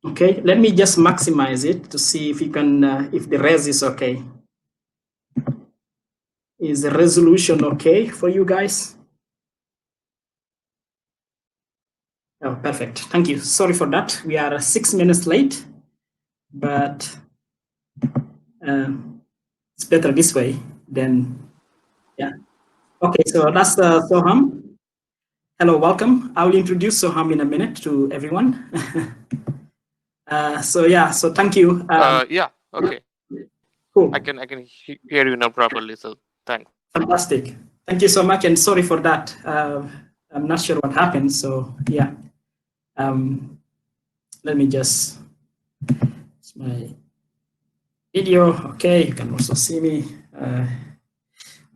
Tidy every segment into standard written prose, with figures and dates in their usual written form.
Okay, let me just maximize it to see if you can, if the res is okay. Is the resolution okay for you guys? Oh, perfect. Thank you. Sorry for that. We are 6 minutes late, but it's better this way than, yeah. Okay, so that's Soham. Hello, welcome. I will introduce Soham in a minute to everyone. So yeah, so thank you. Yeah, okay. Cool. I can hear you now properly, so thanks. Fantastic. Thank you so much, and sorry for that. I'm not sure what happened, so yeah. Let me just, it's my video. Okay, you can also see me.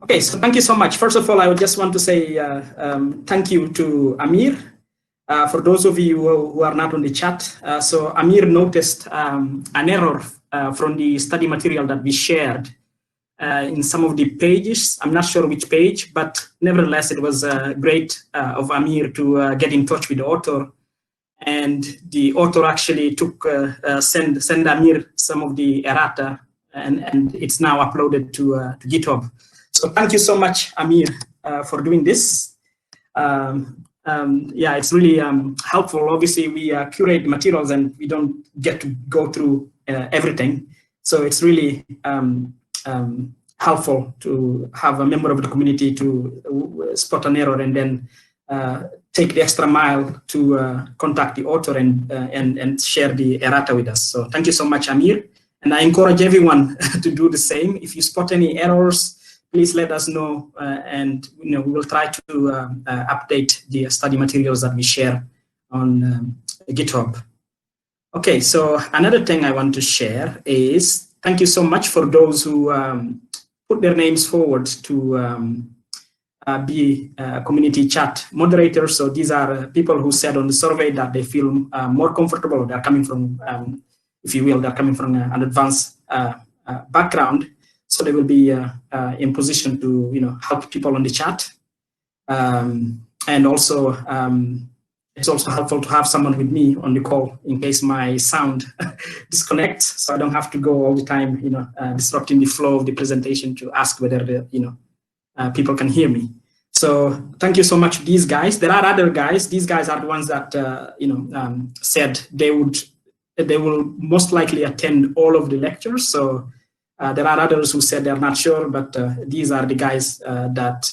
Okay, so thank you so much. First of all, I would just want to say thank you to Amir. For those of you who are not on the chat, so Amir noticed an error from the study material that we shared in some of the pages. I'm not sure which page, but nevertheless, it was great of Amir to get in touch with the author. And the author actually took send Amir some of the errata, and it's now uploaded to GitHub. So thank you so much, Amir, for doing this. Yeah, it's really helpful. Obviously, we curate materials and we don't get to go through everything. So it's really helpful to have a member of the community to spot an error and then take the extra mile to contact the author and share the errata with us. So thank you so much, Amir. And I encourage everyone to do the same. If you spot any errors, please let us know, and we will try to update the study materials that we share on GitHub. Okay, so another thing I want to share is thank you so much for those who put their names forward to be community chat moderators. So these are people who said on the survey that they feel more comfortable. They're coming from, if you will, they're coming from an advanced background. So they will be in position to, help people on the chat. And also, it's also helpful to have someone with me on the call in case my sound disconnects, so I don't have to go all the time, disrupting the flow of the presentation to ask whether the, people can hear me. So thank you so much to these guys. There are other guys. These guys are the ones that said they will most likely attend all of the lectures. So there are others who said they're not sure, but these are the guys that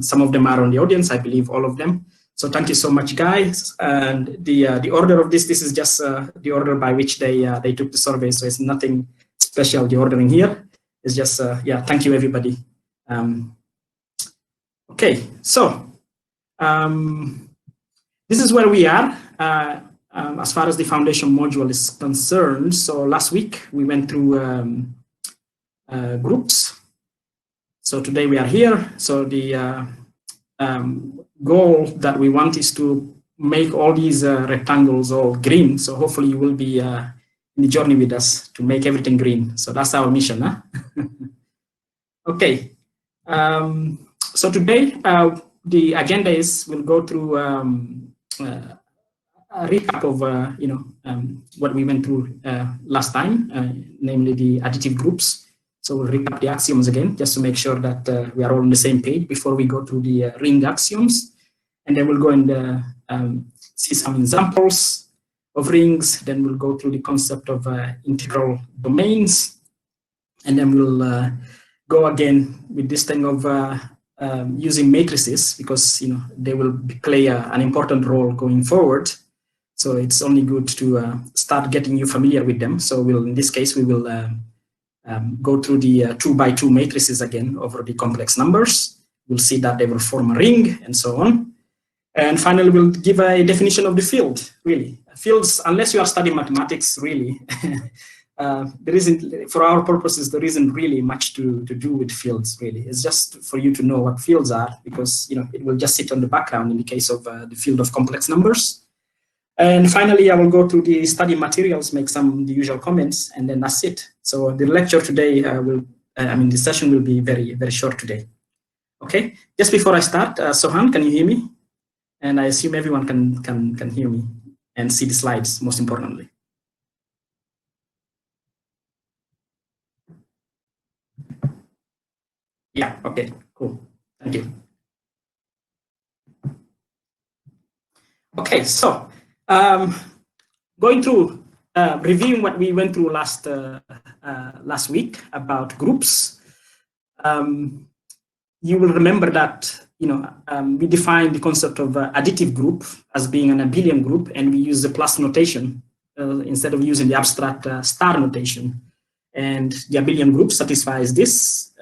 some of them are on the audience. I believe all of them. So thank you so much, guys. And the order of this is just the order by which they took the survey. So it's nothing special. The ordering here is just yeah. Thank you, everybody. Okay, so this is where we are as far as the foundation module is concerned. So last week we went through groups. So today we are here. So the goal that we want is to make all these rectangles all green. So hopefully you will be in the journey with us to make everything green. So that's our mission, huh? Okay. So today the agenda is we'll go through a recap of what we went through last time, namely the additive groups. So we'll recap the axioms again, just to make sure that we are all on the same page before we go to the ring axioms. And then we'll go and see some examples of rings. Then we'll go through the concept of integral domains. And then we'll go again with this thing of using matrices, because they will play an important role going forward. So it's only good to start getting you familiar with them. So in this case, we will go through the 2x2 matrices again over the complex numbers. We'll see that they will form a ring and so on. And finally, we'll give a definition of the field, really. Fields, unless you are studying mathematics, really, there isn't, for our purposes, there isn't really much to do with fields, really. It's just for you to know what fields are, because it will just sit on the background in the case of the field of complex numbers. And finally, I will go through the study materials, make the usual comments, and then that's it. So the lecture today the session will be very, very short today. Okay, just before I start, Sohan, can you hear me? And I assume everyone can hear me and see the slides, most importantly. Yeah, okay, cool. Thank you. Okay, so going through, reviewing what we went through last week about groups. You will remember that we defined the concept of additive group as being an abelian group, and we use the plus notation instead of using the abstract star notation. And the abelian group satisfies these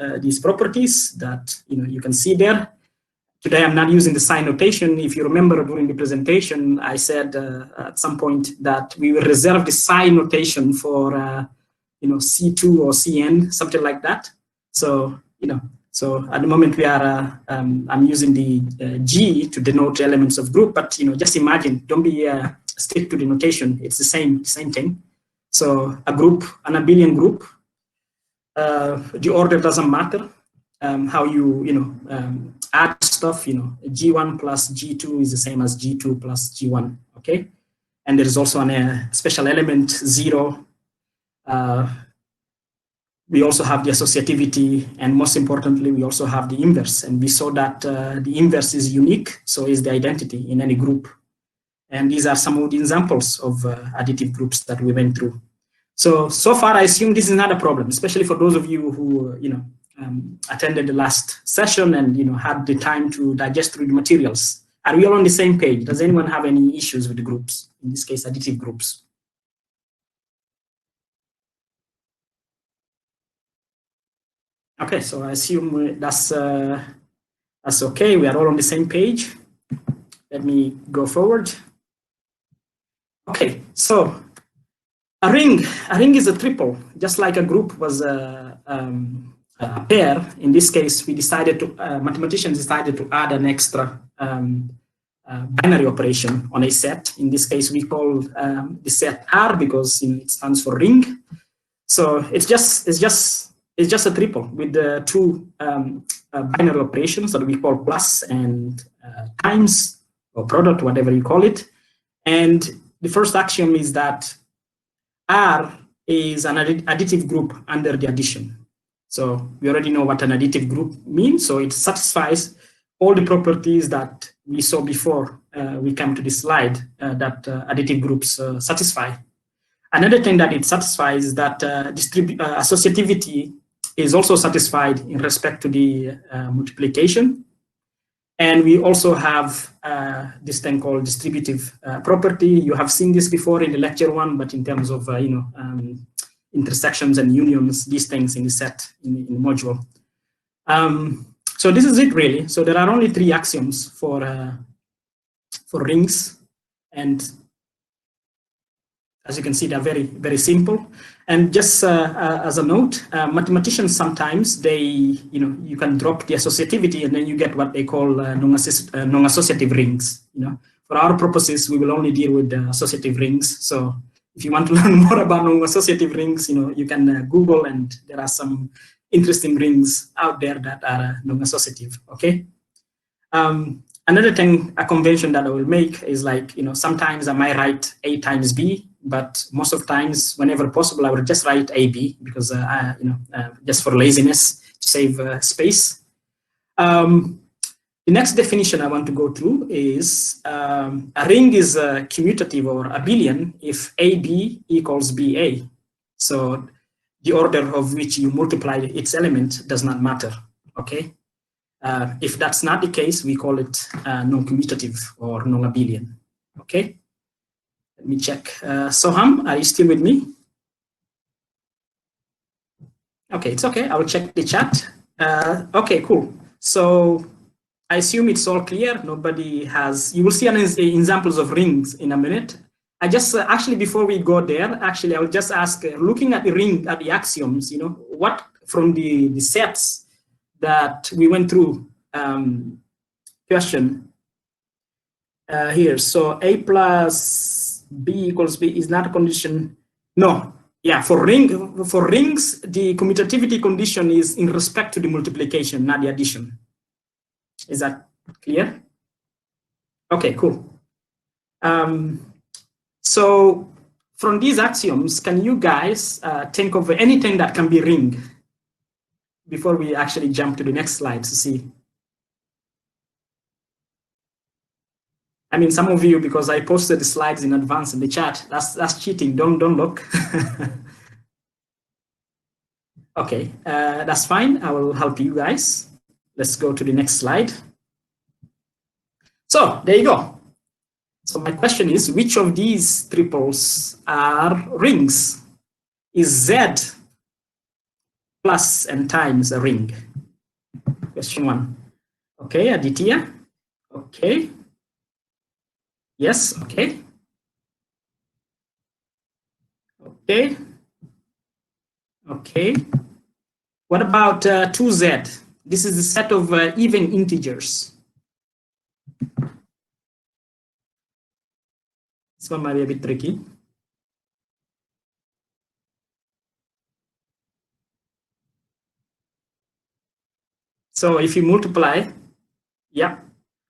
properties that you can see there. Today, I'm not using the sign notation. If you remember during the presentation, I said at some point that we will reserve the sign notation for C2 or Cn, something like that. So so at the moment we are I'm using the G to denote elements of group, but just imagine, don't be stick to the notation. It's the same thing. So a group, an abelian group, the order doesn't matter. How you add stuff, G1 plus G2 is the same as G2 plus G1, okay? And there is also a special element 0. We also have the associativity, and most importantly, we also have the inverse. And we saw that the inverse is unique, so is the identity in any group. And these are some of the examples of additive groups that we went through. So far, I assume this is not a problem, especially for those of you who, attended the last session and, had the time to digest through the materials. Are we all on the same page? Does anyone have any issues with the groups? In this case, additive groups. Okay, so I assume that's okay. We are all on the same page. Let me go forward. Okay, so a ring is a triple, just like a group was a pair. In this case, we decided to, mathematicians decided to add an extra binary operation on a set. In this case, we call the set R because it stands for ring. So it's just a triple with the two binary operations that we call plus and times or product, whatever you call it. And the first axiom is that R is an additive group under the addition. So we already know what an additive group means. So it satisfies all the properties that we saw before we came to this slide that additive groups satisfy. Another thing that it satisfies is that associativity is also satisfied in respect to the multiplication. And we also have this thing called distributive property. You have seen this before in the lecture one, but in terms of intersections and unions, these things in the set, in the module. So this is it really. So there are only 3 axioms for rings, and as you can see, they're very, very simple. And just as a note, mathematicians sometimes you can drop the associativity and then you get what they call non-associative rings. For our purposes, we will only deal with associative rings. So if you want to learn more about non-associative rings, you can Google, and there are some interesting rings out there that are non-associative. Okay. Another thing, a convention that I will make is like, sometimes I might write A times B, but most of times, whenever possible, I will just write AB because, just for laziness to save space. The next definition I want to go through is a ring is commutative or abelian if AB equals BA. So the order of which you multiply its element does not matter, okay? If that's not the case, we call it non-commutative or non-abelian, okay? Let me check. Soham, are you still with me? Okay, it's okay. I will check the chat. Okay, cool. So I assume it's all clear. Nobody has, you will see examples of rings in a minute. I just, actually, before we go there, actually, I will just ask, looking at the ring, at the axioms, what from the sets that we went through, question here. So A plus B equals B is not a condition. No, yeah, for rings, the commutativity condition is in respect to the multiplication, not the addition. Is that clear? Okay, cool. So from these axioms, can you guys think of anything that can be ring? before we actually jump to the next slide to see. I mean, some of you, because I posted the slides in advance in the chat, that's cheating. Don't look. Okay, that's fine. I will help you guys. Let's go to the next slide. So there you go. So my question is, which of these triples are rings? Is Z plus and times a ring? Question 1. Okay, Aditya. Okay. Yes, okay. Okay. Okay. What about 2Z? This is the set of even integers. This one might be a bit tricky. So if you multiply, yeah.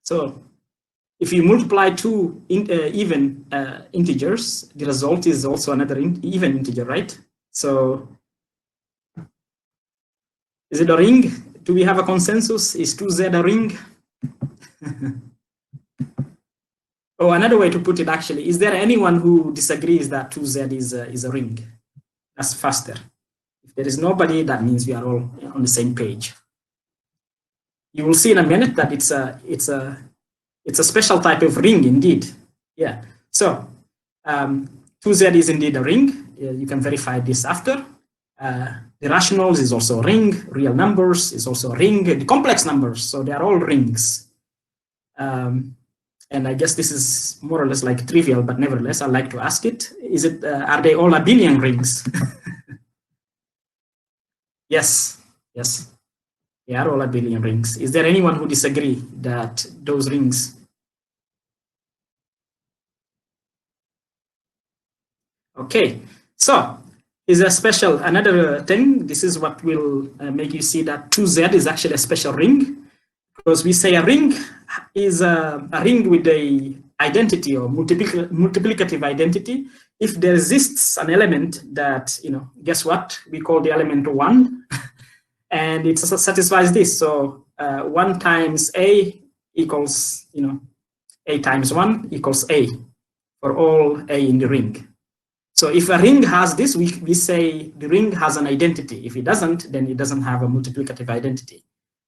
So if you multiply two even integers, the result is also another even integer, right? So is it a ring? Do we have a consensus? Is 2Z a ring? Oh, another way to put it actually, is there anyone who disagrees that 2Z is a ring? That's faster. If there is nobody, that means we are all on the same page. You will see in a minute that it's a special type of ring indeed. Yeah. So 2Z is indeed a ring. You can verify this after. The rationals is also a ring. Real numbers is also a ring. The complex numbers, so they are all rings. And I guess this is more or less like trivial, but nevertheless, I'd like to ask it. Is it? Are they all abelian rings? Yes. Yes. They are all abelian rings. Is there anyone who disagree that those rings? Okay, so is a special, another thing, this is what will make you see that 2Z is actually a special ring, because we say a ring is a ring with a identity or multiplicative identity if there exists an element that, guess what, we call the element 1, and it satisfies this. So 1 times A equals, A times 1 equals A for all A in the ring. So if a ring has this, we say the ring has an identity. If it doesn't, then it doesn't have a multiplicative identity.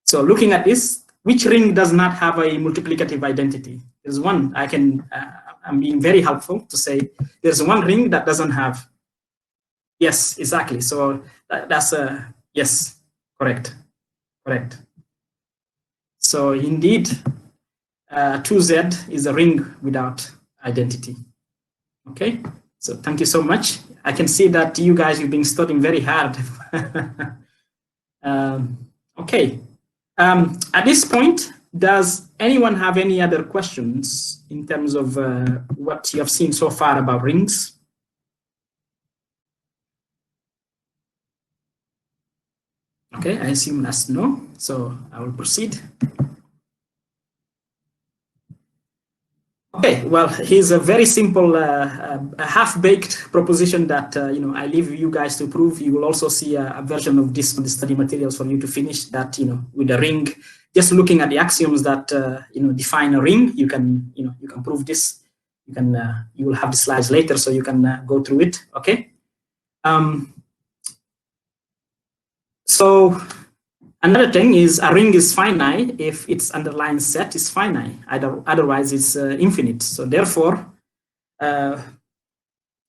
So looking at this, which ring does not have a multiplicative identity? There's one. I'm being very helpful to say there's one ring that doesn't have. Yes, exactly. So that's a yes, correct. So indeed, 2Z is a ring without identity. Okay. So thank you so much. I can see that you guys, you've been studying very hard. Okay. At this point, does anyone have any other questions in terms of what you have seen so far about rings? Okay, I assume that's no. So I will proceed. Okay, well, here's a very simple half-baked proposition that I leave you guys to prove. You will also see a version of this on the study materials for you to finish that, with a ring. Just looking at the axioms that define a ring, you can prove this. You will have the slides later, so you can go through it. Okay. So another thing is a ring is finite if its underlying set is finite. Otherwise, it's infinite. So therefore,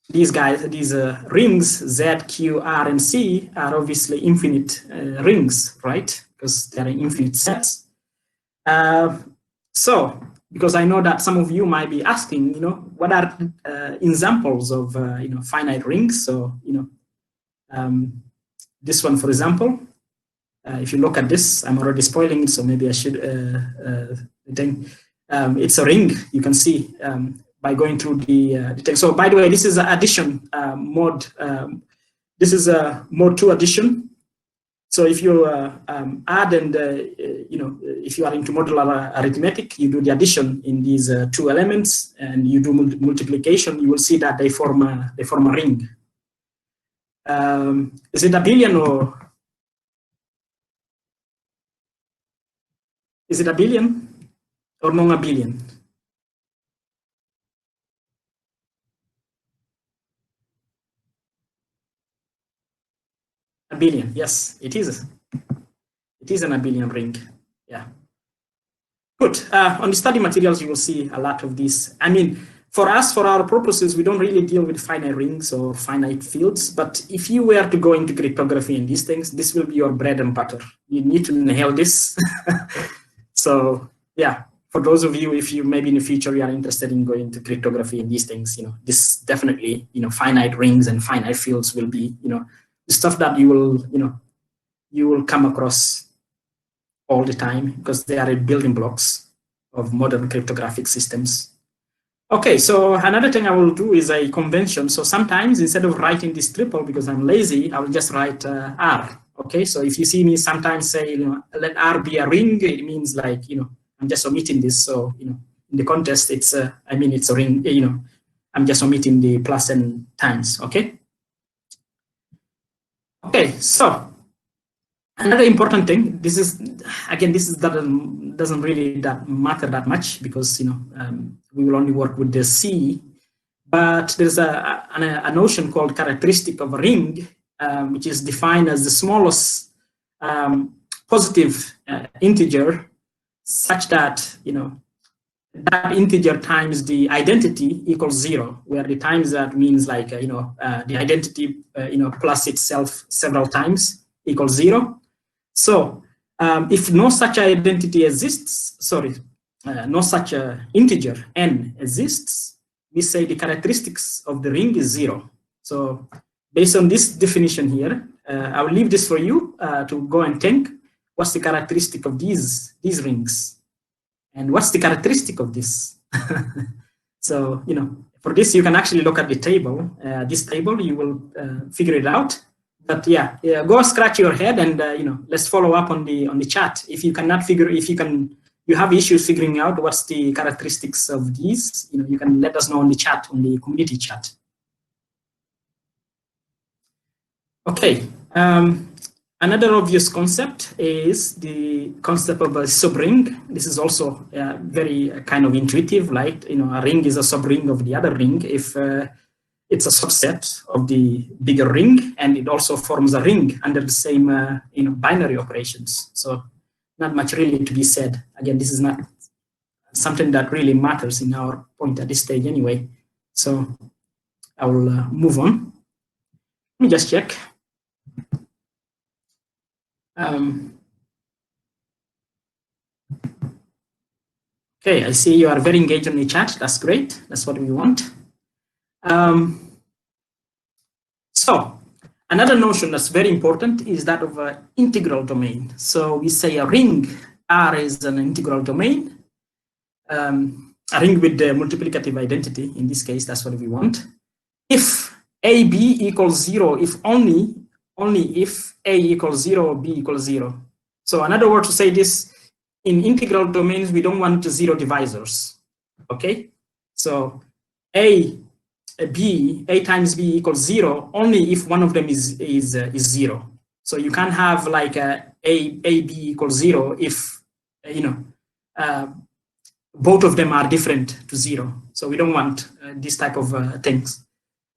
these rings Z, Q, R, and C are obviously infinite rings, right? Because they're infinite sets. So because I know that some of you might be asking, what are examples of finite rings? So this one, for example. If you look at this, I'm already spoiling it, so maybe I should think it's a ring. You can see by going through the text. So by the way, this is an addition mode. This is a mode 2 addition. So if you add and if you are into modular arithmetic, you do the addition in these 2 elements, and you do multiplication. You will see that they form a ring. Is it abelian or? Is it a billion or non-a-billion? A billion, yes, it is. It is an abelian ring, yeah. Good. On the study materials, you will see a lot of this. I mean, for us, for our purposes, we don't really deal with finite rings or finite fields. But if you were to go into cryptography and these things, this will be your bread and butter. You need to nail this. So, yeah, for those of you, if you maybe in the future you are interested in going to cryptography and these things, this definitely, finite rings and finite fields will be, the stuff that you will, you will come across all the time because they are building blocks of modern cryptographic systems. Okay, so another thing I will do is a convention. So sometimes instead of writing this triple because I'm lazy, I will just write R. Okay, so if you see me sometimes say, let R be a ring, it means like, I'm just omitting this. So, in the context, it's, I mean, it's a ring, I'm just omitting the plus and times, okay? Okay, so another important thing, this is, again, doesn't really matter that much because, we will only work with the C, but there's a notion called characteristic of a ring, which is defined as the smallest positive integer such that, that integer times the identity equals 0, where the times that means like, the identity, plus itself several times equals 0. So if no such identity exists, no such integer n exists, we say the characteristics of the ring is 0. So based on this definition here, I will leave this for you to go and think, what's the characteristic of these rings? And what's the characteristic of this? So, for this, you can actually look at the table. This table, you will figure it out. But yeah, go scratch your head and let's follow up on the chat. If you cannot figure, you have issues figuring out what's the characteristics of these, you can let us know on the chat, on the community chat. Okay. Another obvious concept is the concept of a subring. This is also very kind of intuitive, like, a ring is a subring of the other ring if it's a subset of the bigger ring, and it also forms a ring under the same binary operations. So not much really to be said. Again, this is not something that really matters in our point at this stage anyway. So I will move on. Let me just check. Okay, I see you are very engaged in the chat. That's great. That's what we want. So another notion that's very important is that of an integral domain. So we say a ring R is an integral domain, a ring with the multiplicative identity. In this case, that's what we want. If AB equals 0, if only if A equals 0, B equals 0. So another word to say this, in integral domains, we don't want 0 divisors, okay? So A times B equals 0 only if one of them is 0. So you can't have like AB equals 0 if, both of them are different to 0. So we don't want this type of things,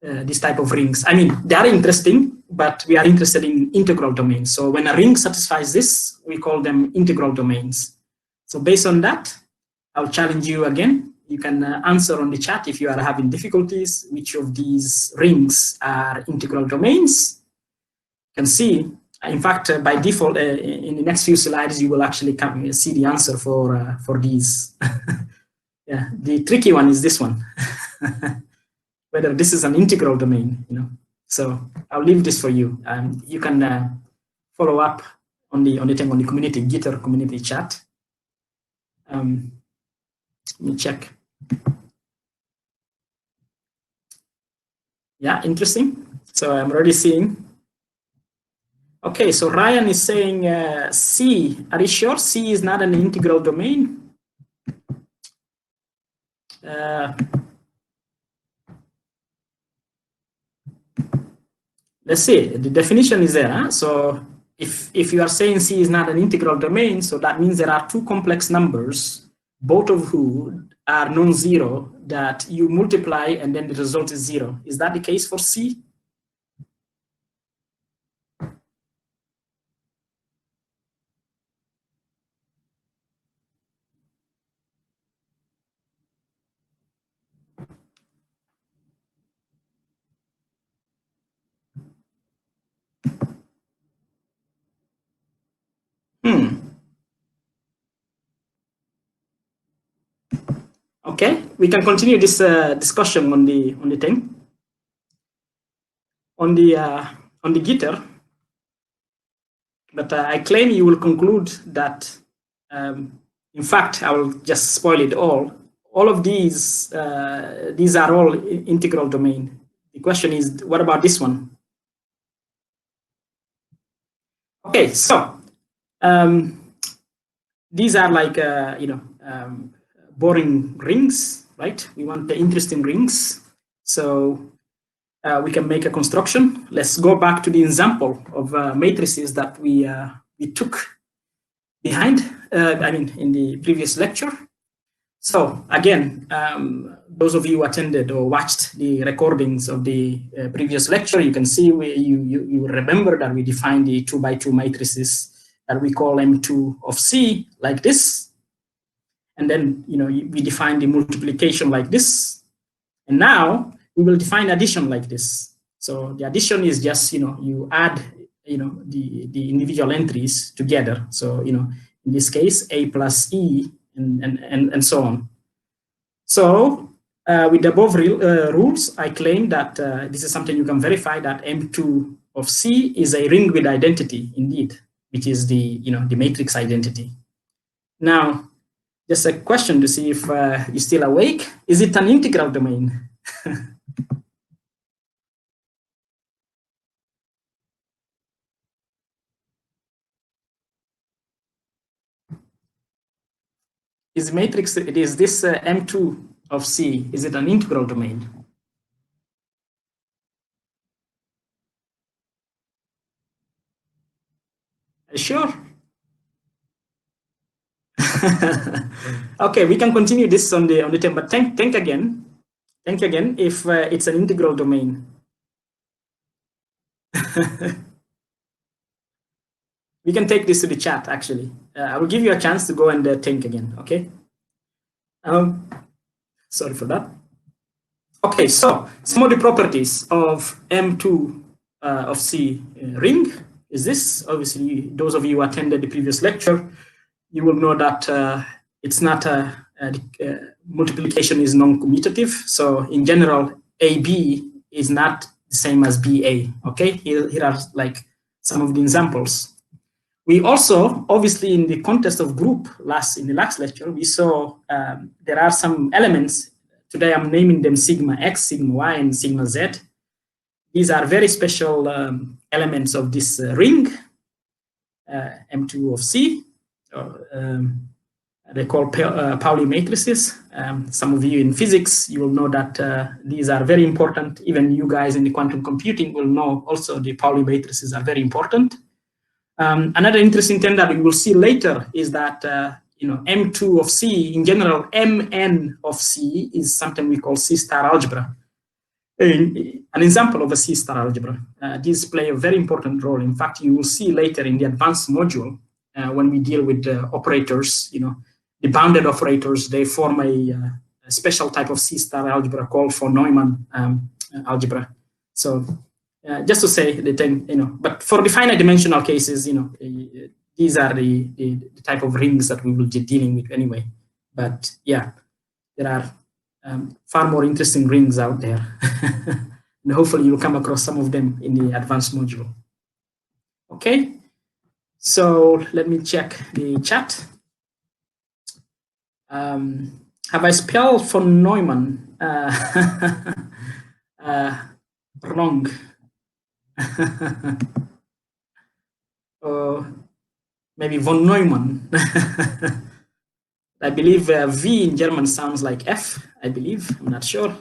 this type of rings. I mean, they are interesting, but we are interested in integral domains. So when a ring satisfies this, we call them integral domains. So based on that, I'll challenge you again. You can answer on the chat if you are having difficulties, which of these rings are integral domains. You can see, in fact, by default, in the next few slides, you will actually see the answer for these. Yeah, the tricky one is this one, whether this is an integral domain, So I'll leave this for you. You can follow up on the community, Gitter community chat. Let me check. Yeah, interesting. So I'm already seeing. Okay, so Ryan is saying C. Are you sure C is not an integral domain? Let's see. The definition is there. Huh? So if you are saying C is not an integral domain, so that means there are two complex numbers, both of who are non-zero, that you multiply and then the result is 0. Is that the case for C? Okay, we can continue this discussion on the thing. On the Gitter, but I claim you will conclude that, in fact, I will just spoil it all. All of these are all integral domain. The question is, what about this one? Okay, so these are like boring rings, right? We want the interesting rings, so we can make a construction. Let's go back to the example of matrices that we took behind, in the previous lecture. So again, those of you who attended or watched the recordings of the previous lecture, you can see you remember that we defined the 2x2 matrices that we call M2 of C like this. And then, we define the multiplication like this. And now we will define addition like this. So the addition is just, you add, the individual entries together. So, in this case, A plus E and so on. So with the above rules, I claim that this is something you can verify, that M2 of C is a ring with identity indeed, which is the, the matrix identity. Now, just a question to see if you're still awake. Is it an integral domain? Is matrix, is this M2 of C, is it an integral domain? Sure. Okay, we can continue this on the term, but think again if it's an integral domain. We can take this to the chat, actually. I will give you a chance to go and think again, okay? Sorry for that. Okay, so some of the properties of M2 of C ring is this. Obviously, those of you who attended the previous lecture, you will know that it's not multiplication is non-commutative. So in general, AB is not the same as BA, okay? Here are like some of the examples. We also, obviously, in the context of group, in the last lecture, we saw there are some elements. Today, I'm naming them sigma X, sigma Y, and sigma Z. These are very special elements of this ring, M2 of C. They call Pauli matrices. Some of you in physics, you will know that these are very important. Even you guys in the quantum computing will know also the Pauli matrices are very important. Another interesting thing that we will see later is that M2 of C, in general, Mn of C is something we call C-star algebra. An example of a C-star algebra. These play a very important role. In fact, you will see later in the advanced module when we deal with operators, the bounded operators, they form a special type of C-star algebra called von Neumann algebra. So just to say the thing, but for the finite dimensional cases, these are the type of rings that we will be dealing with anyway. But yeah, there are far more interesting rings out there. And hopefully you'll come across some of them in the advanced module. Okay, so let me check the chat. Have I spelled von Neumann wrong? Or maybe von Neumann. I believe V in German sounds like F, I believe. I'm not sure.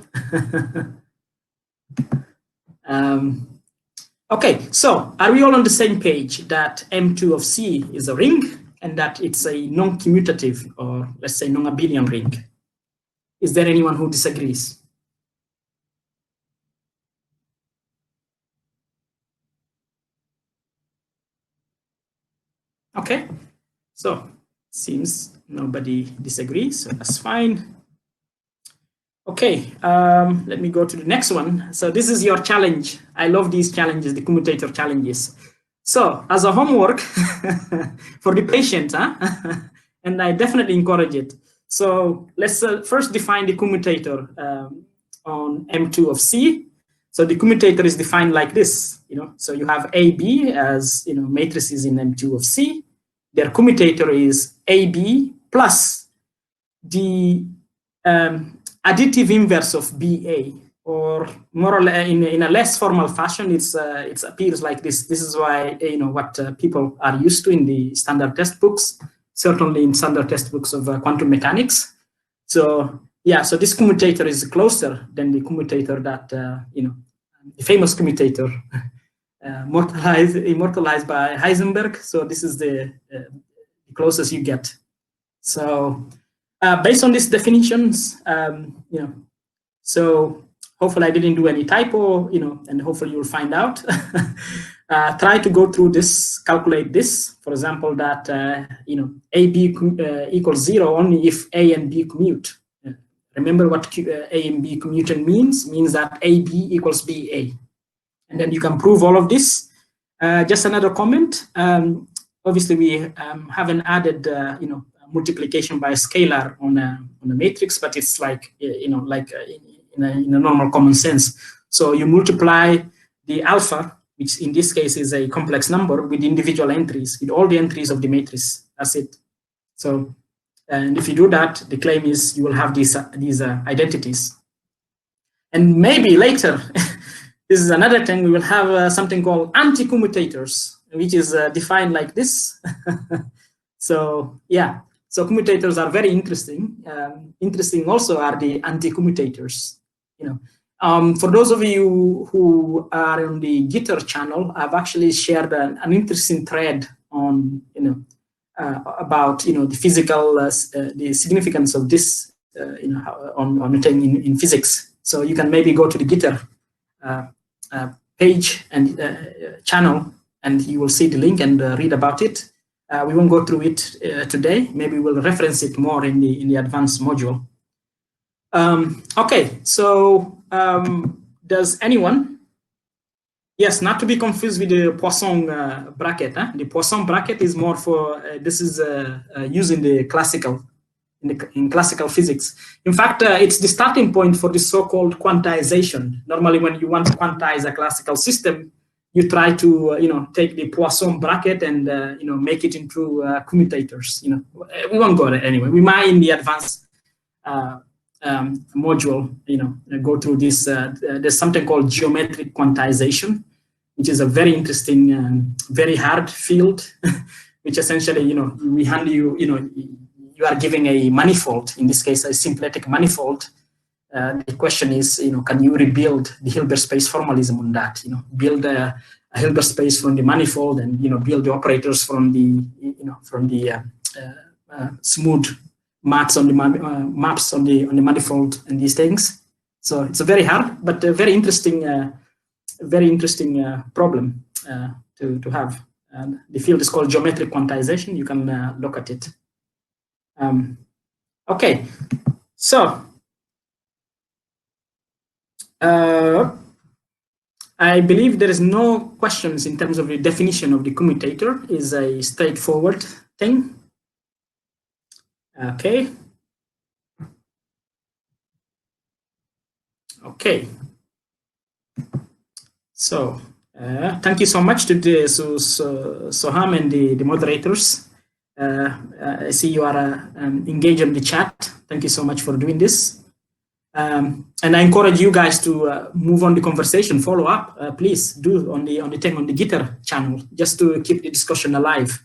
Okay, so are we all on the same page that M2 of C is a ring and that it's a non-commutative, or let's say non-abelian ring? Is there anyone who disagrees? Okay, so seems nobody disagrees, so that's fine. Okay, let me go to the next one. So this is your challenge. I love these challenges, the commutator challenges. So as a homework for the patient, and I definitely encourage it. So let's first define the commutator on M2 of C. So the commutator is defined like this, so you have AB as, matrices in M2 of C. Their commutator is AB plus the additive inverse of BA, or more or less in a less formal fashion, it appears like this. This is why, what people are used to in the standard textbooks, certainly in standard textbooks of quantum mechanics. So yeah, so this commutator is closer than the commutator that, the famous commutator immortalized by Heisenberg. So this is the closest you get. So based on these definitions, so hopefully I didn't do any typo, and hopefully you'll find out. Try to go through this, calculate this, for example, that, AB equals 0 only if A and B commute. Remember what A and B commuting means that AB equals BA. And then you can prove all of this. Just another comment. Obviously, we haven't added, multiplication by scalar on a matrix, but it's like, in a normal common sense. So you multiply the alpha, which in this case is a complex number, with individual entries, with all the entries of the matrix. That's it. So, and if you do that, the claim is you will have these identities. And maybe later, this is another thing, we will have something called anti-commutators, which is defined like this. So yeah, so commutators are very interesting. Interesting also are the anti-commutators. For those of you who are on the Gitter channel, I've actually shared an interesting thread on, about, the physical, the significance of this, on in physics. So you can maybe go to the Gitter page and channel, and you will see the link and read about it. We won't go through it today. Maybe we'll reference it more in the advanced module. Okay, so does anyone? Yes, not to be confused with the Poisson bracket. The Poisson bracket is more for this is using the classical in classical physics. In fact, it's the starting point for the so-called quantization. Normally, when you want to quantize a classical system, you try to take the Poisson bracket and make it into commutators. We won't go there anyway. We might in the advanced module, go through this. There's something called geometric quantization, which is a very interesting, very hard field, which essentially, we hand you, you are giving a manifold, in this case, a symplectic manifold. The question is, can you rebuild the Hilbert space formalism on that? Build a Hilbert space from the manifold, and build the operators from the, smooth maps on the manifold and these things. So it's a very hard but a very interesting problem to have. The field is called geometric quantization. You can look at it. Okay, so I believe there is no questions in terms of the definition of the commutator. Is a straightforward thing. Okay. Okay. So thank you so much to Soham and the moderators. I see you are engaged in the chat. Thank you so much for doing this. And I encourage you guys to move on the conversation, follow up. Please do on the thing on the Gitter channel, just to keep the discussion alive.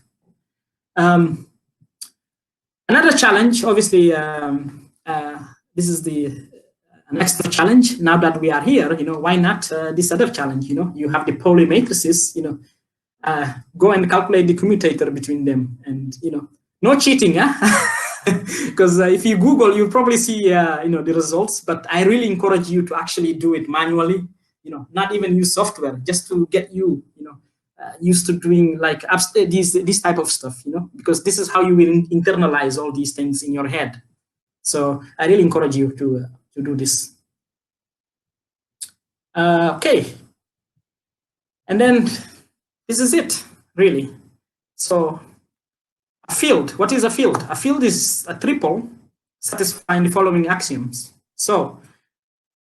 Another challenge, obviously, this is an extra challenge. Now that we are here, why not this other challenge? You have the Pauli matrices. Go and calculate the commutator between them, and no cheating, because if you Google, you'll probably see the results. But I really encourage you to actually do it manually. Not even use software, just to get you used to doing like this type of stuff. Because this is how you will internalize all these things in your head. So I really encourage you to do this. Okay, and then this is it, really. So a field, what is a field? A field is a triple satisfying the following axioms. So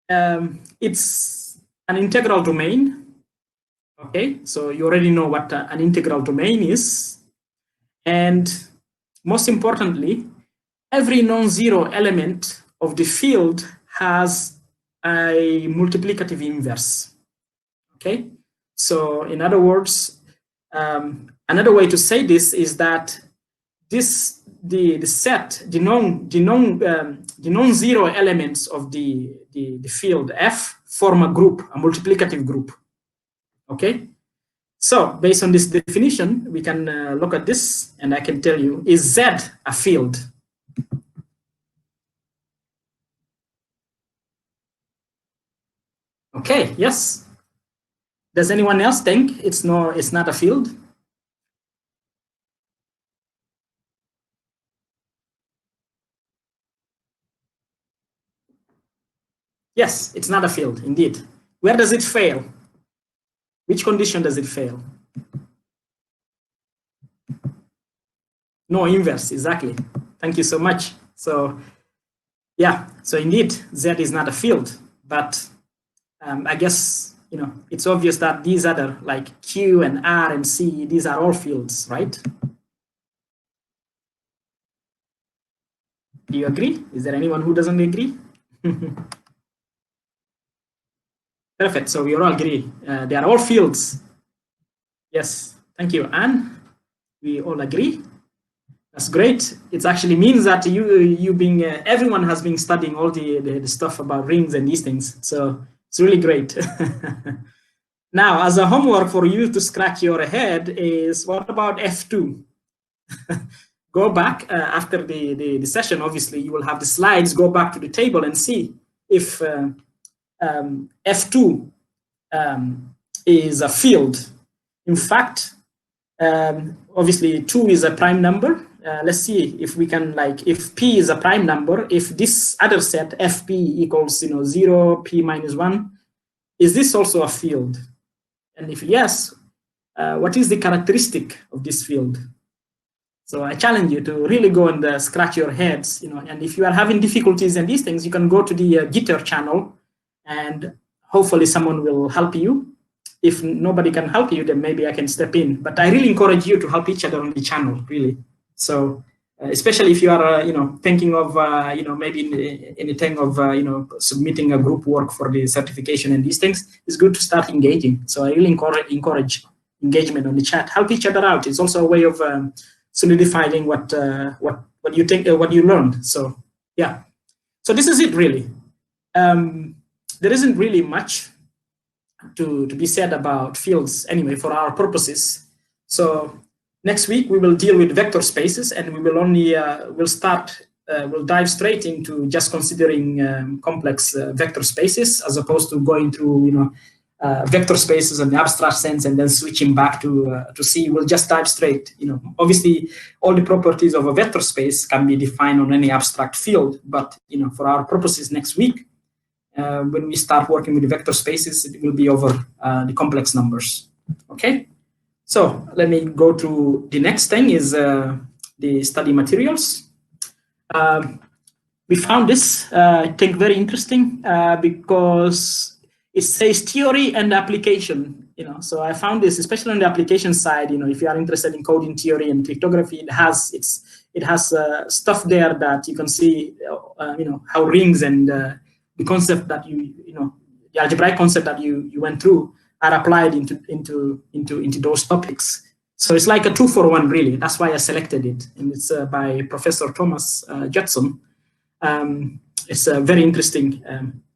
it's an integral domain. Okay, so you already know what an integral domain is. And most importantly, every non-zero element of the field has a multiplicative inverse. Okay, so in other words, another way to say this is that the non-zero elements of the field F form a group, a multiplicative group. Okay, so based on this definition, we can look at this, and I can tell you, is Z a field? Okay, yes. Does anyone else think it's not a field? Yes, it's not a field, indeed. Where does it fail? Which condition does it fail? No inverse, exactly. Thank you so much. So yeah, so indeed, Z is not a field, but I guess, it's obvious that these other, like Q and R and C, these are all fields, right? Do you agree? Is there anyone who doesn't agree? Perfect, so we all agree. They are all fields. Yes, thank you, Anne. We all agree. That's great. It actually means that everyone has been studying all the stuff about rings and these things. So it's really great. Now, as a homework for you to scratch your head is, what about F2? Go back after the session. Obviously, you will have the slides. Go back to the table and see if F2 is a field. In fact, obviously 2 is a prime number. Let's see if we can, if P is a prime number, if this other set FP equals 0, P minus 1, is this also a field? And if yes, what is the characteristic of this field? So I challenge you to really go and scratch your heads, and if you are having difficulties and these things, you can go to the Gitter channel, and hopefully someone will help you. If nobody can help you, then maybe I can step in. But I really encourage you to help each other on the channel, really. So especially if you are, thinking of, maybe anything of, submitting a group work for the certification and these things, it's good to start engaging. So I really encourage engagement on the chat. Help each other out. It's also a way of solidifying what you think, what you learned. So yeah. So this is it, really. There isn't really much to be said about fields anyway for our purposes. So next week we will deal with vector spaces, and we will only we'll dive straight into just considering complex vector spaces, as opposed to going through vector spaces in the abstract sense and then switching back to C. We'll just dive straight. Obviously all the properties of a vector space can be defined on any abstract field, but for our purposes next week, when we start working with the vector spaces, it will be over the complex numbers. Okay, so let me go to the next thing is the study materials. We found this, I think, very interesting because it says theory and application. So I found this, especially on the application side. If you are interested in coding theory and cryptography, it has stuff there that you can see. How rings and the concept that the algebraic concept that you went through are applied into those topics. So it's like a 2-for-1, really. That's why I selected it, and it's by Professor Thomas Judson. It's a very interesting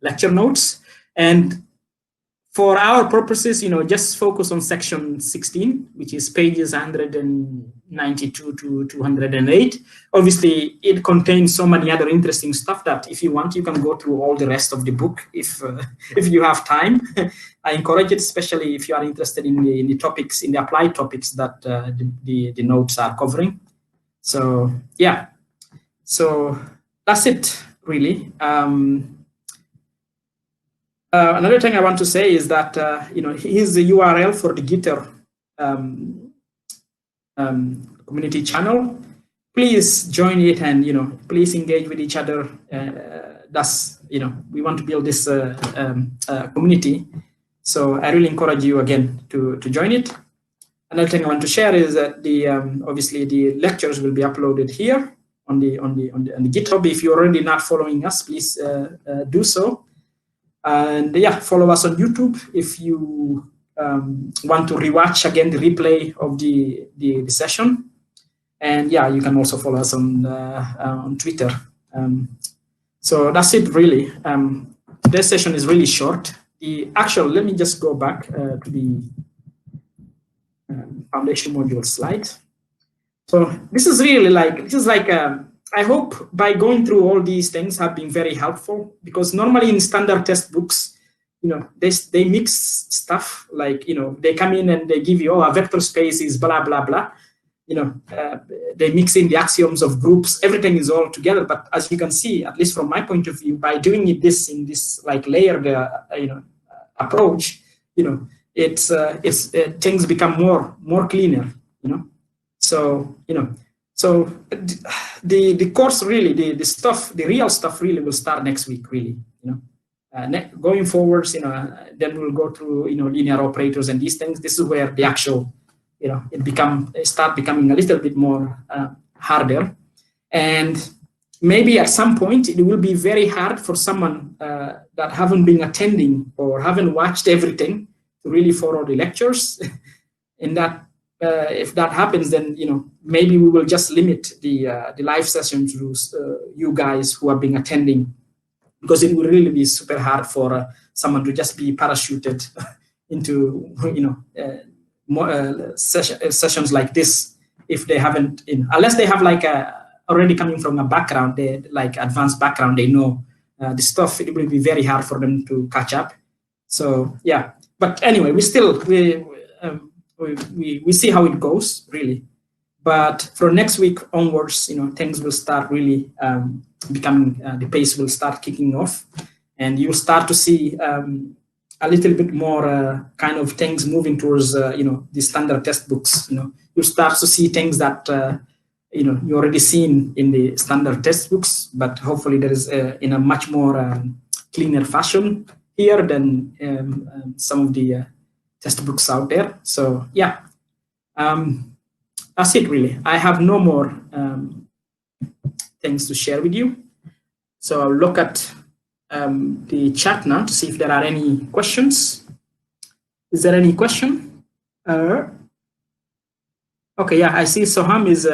lecture notes. And for our purposes, just focus on section 16, which is pages 192 to 208. Obviously, it contains so many other interesting stuff that if you want, you can go through all the rest of the book if you have time. I encourage it, especially if you are interested in the topics, in the applied topics that the notes are covering. So yeah, so that's it, really. Another thing I want to say is that, here's the URL for the Gitter community channel. Please join it and, please engage with each other. That's, we want to build this community. So I really encourage you again to join it. Another thing I want to share is that obviously the lectures will be uploaded here on the GitHub. If you're already not following us, please do so. And yeah, follow us on YouTube if you want to rewatch again the replay of the session. And yeah, you can also follow us on Twitter. So that's it, really. This session is really short. Let me just go back to the foundation module slide. So this is really like, I hope by going through all these things have been very helpful, because normally in standard test books, they mix stuff like, they come in and they give you, a vector space is blah, blah, blah. They mix in the axioms of groups, everything is all together. But as you can see, at least from my point of view, by doing it in this like layered, approach, things become more cleaner, So, so the course really, the real stuff really will start next week, really, going forwards, then we'll go through, linear operators and these things. This is where the actual, it start becoming a little bit more harder. And maybe at some point it will be very hard for someone that haven't been attending or haven't watched everything to really follow the lectures. In that, if that happens, then maybe we will just limit the live session to you guys who have been attending, because it will really be super hard for someone to just be parachuted into sessions like this if they haven't, unless they have like already coming from a background, they like advanced background, they know the stuff. It will be very hard for them to catch up. So yeah, but anyway, we see how it goes, really. But from next week onwards, things will start really becoming, the pace will start kicking off, and you'll start to see a little bit more kind of things moving towards, the standard test books. You'll start to see things that, you already seen in the standard test books, but hopefully there is in a much more cleaner fashion here than some of the test books out there. So yeah, that's it, really. I have no more things to share with you. So I'll look at the chat now to see if there are any questions. Is there any question? Okay, yeah, I see Soham is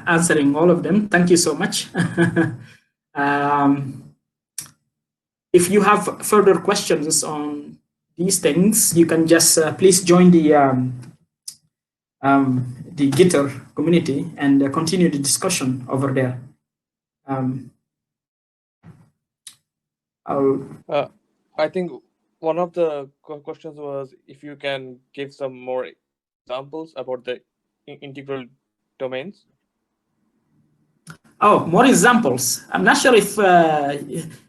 answering all of them. Thank you so much. If you have further questions on these things, you can just please join the Gitter community and continue the discussion over there. I think one of the questions was if you can give some more examples about the integral domains. Oh, more examples. I'm not sure if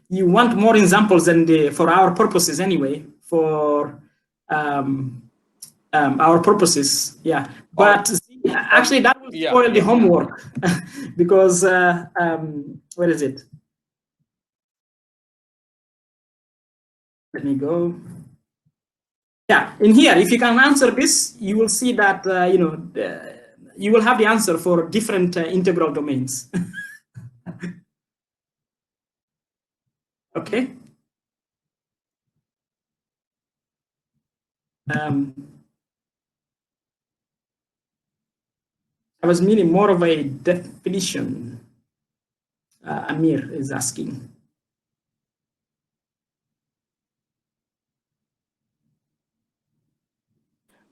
you want more examples than for our purposes anyway, for our purposes, yeah. But actually that will spoil the homework because, where is it? Let me go. Yeah, in here, if you can answer this, you will see that, you will have the answer for different integral domains. Okay. I was meaning more of a definition. Amir is asking.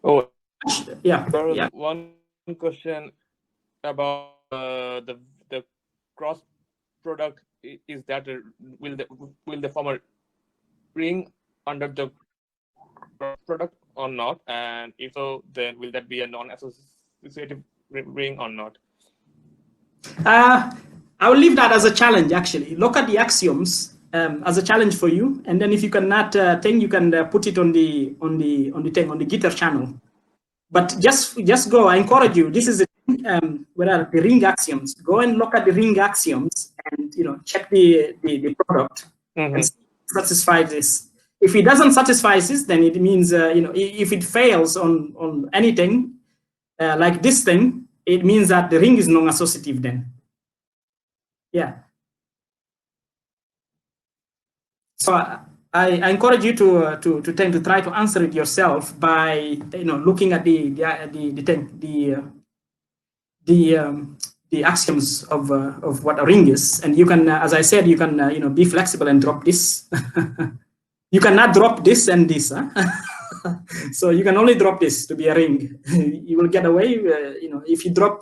Oh, Yeah. there was Yeah. one question about the cross product. Is that will the form a ring under the cross product or not? And if so, then will that be a non-associative ring or not? I will leave that as a challenge. Actually, look at the axioms as a challenge for you, and then if you cannot thing, you can put it on the thing on the Gitter channel. But just go. I encourage you. This is what are the ring axioms? Go and look at the ring axioms, and check the product and satisfy this. If it doesn't satisfy this, then it means if it fails on anything like this thing, it means that the ring is non-associative then. Yeah. So I encourage you to try to answer it yourself by looking at the axioms of what a ring is, and you can, as I said, you can be flexible and drop this. You cannot drop this and this, huh? So you can only drop this to be a ring. You will get away. If you drop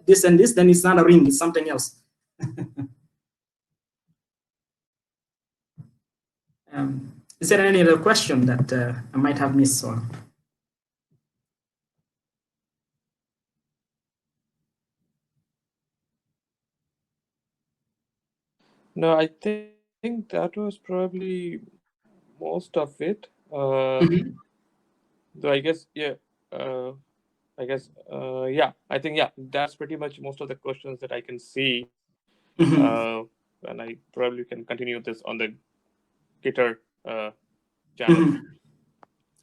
this and this, then it's not a ring; it's something else. Is there any other question that I might have missed? Or? No, I think that was probably most of it. So I guess, yeah, yeah, I think, yeah, that's pretty much most of the questions that I can see. And I probably can continue this on the Gitter channel.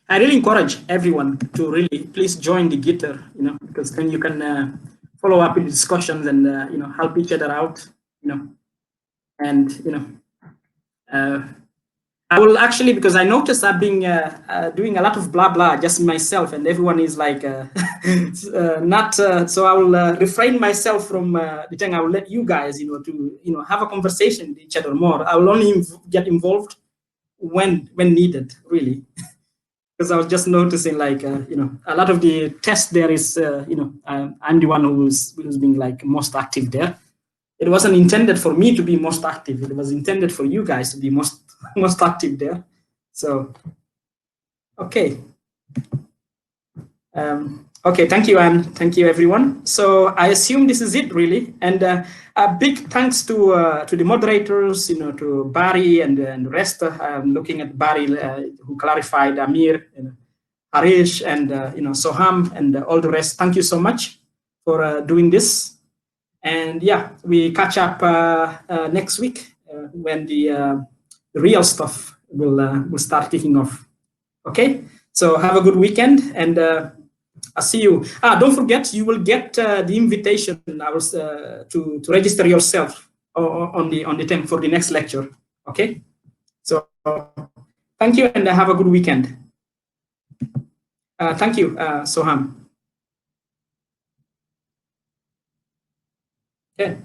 I really encourage everyone to really please join the Gitter, because then you can follow up with discussions and help each other out, and I will actually, because I noticed I've been doing a lot of blah blah just myself, and everyone is like not. So I will refrain myself from the thing. I will let you guys, to have a conversation with each other more. I will only get involved when needed, really. Because I was just noticing, like, a lot of the tests there is, I'm the one who's being like most active there. It wasn't intended for me to be most active. It was intended for you guys to be most active there. So, okay. Okay, thank you, Anne. Thank you, everyone. So I assume this is it, really. And a big thanks to the moderators, to Barry and the rest. I'm looking at Barry, who clarified, Amir, Harish, and Soham, and all the rest. Thank you so much for doing this. And yeah, we catch up next week when the real stuff will start kicking off. Okay, so have a good weekend, and I'll see you. Don't forget, you will get the invitation to register yourself on the thing for the next lecture. Okay, so thank you, and have a good weekend. Thank you, Soham. Okay.